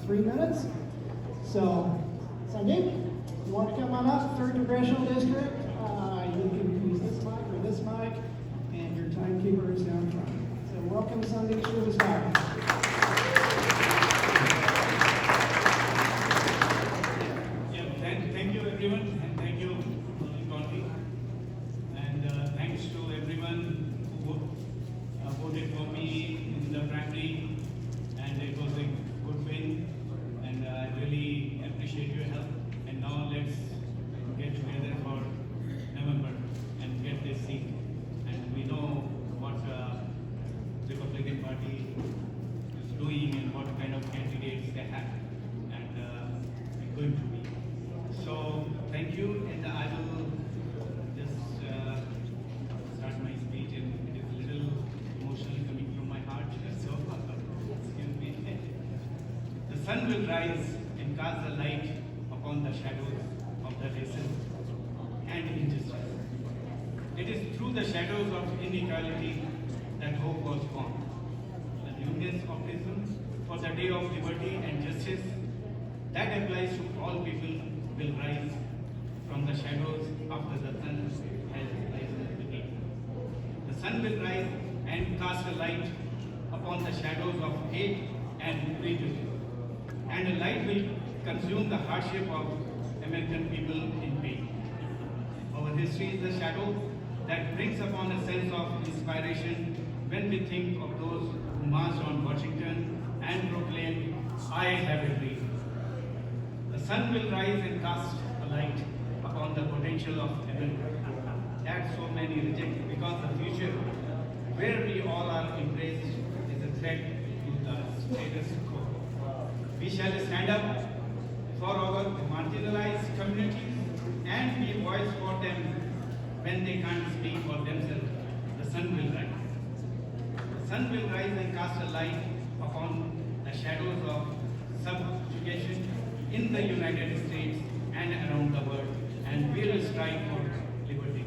3 minutes. So, Sandeep, you want to come on up, 3rd Congressional District? You can use this mic or this mic, and your timekeeper is down front. So welcome, Sandeep Srivastava. Thank you everyone, and thank you, Conti. And thanks to everyone who voted for me in the primary, and it was a good win, and I really appreciate your help. And now let's get together for November and get this seat. And we know what Republican Party is doing and what kind of candidates they have, and going to be. So thank you, and I will just start my speech, and it is a little emotional coming from my heart. So excuse me. The sun will rise and cast the light upon the shadows of the racism and injustice. It is through the shadows of inequality that hope was born. The luminous optimism for the day of liberty and justice that applies to all people will rise from the shadows after the sun has risen again. The sun will rise and cast a light upon the shadows of hate and prejudice, and a light will consume the hardship of American people in pain. Our history is the shadow that brings upon a sense of inspiration when we think of those who marched on Washington and proclaimed, "I have a dream." The sun will rise and cast a light upon the potential of America that so many reject, because the future where we all are embraced is a threat to the status quo. We shall stand up for our marginalized communities and be voice for them when they can't speak for themselves. The sun will rise. The sun will rise and cast a light upon the shadows of subjugation in the United States and around the world, and we will strive for liberty.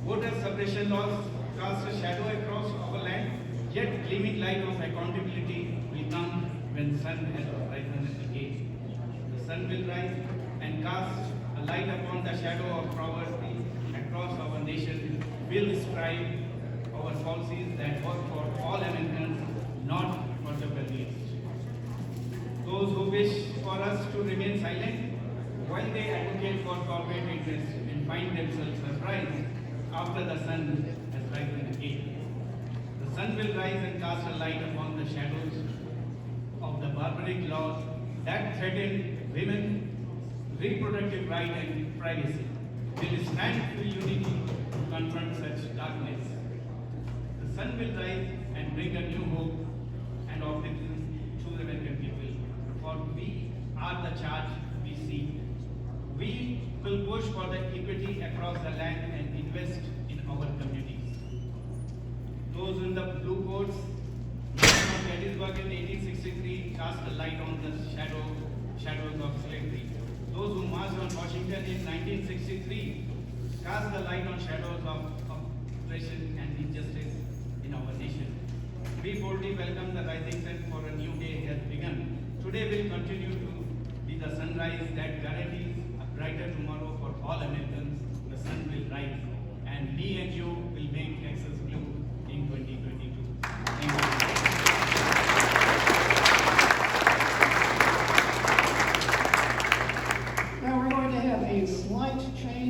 Voter suppression laws cast a shadow across our land, yet gleaming light of accountability will come when the sun has risen again. The sun will rise and cast a light upon the shadow of poverty across our nation. We'll strive our policies that work for all Americans, not for the wealthiest. Those who wish for us to remain silent while they advocate for corporate interests and find themselves surprised after the sun has risen again. The sun will rise and cast a light upon the shadows of the barbaric laws that threaten women's reproductive right and privacy. We will stand to unity to confront such darkness. The sun will rise and bring a new hope and optimism to the American people. For we are the charge we seek. We will push for the equity across the land and invest in our communities. Those in the blue coats from Gettysburg in 1863 cast a light on the shadows of slavery. Those who marched on Washington in 1963 cast the light on shadows of oppression and injustice in our nation. We boldly welcome the rising sun, for a new day has begun. Today will continue to be the sunrise that guarantees a brighter tomorrow for all Americans. The sun will rise, and me and you will make Texas blue in 2022. Thank you.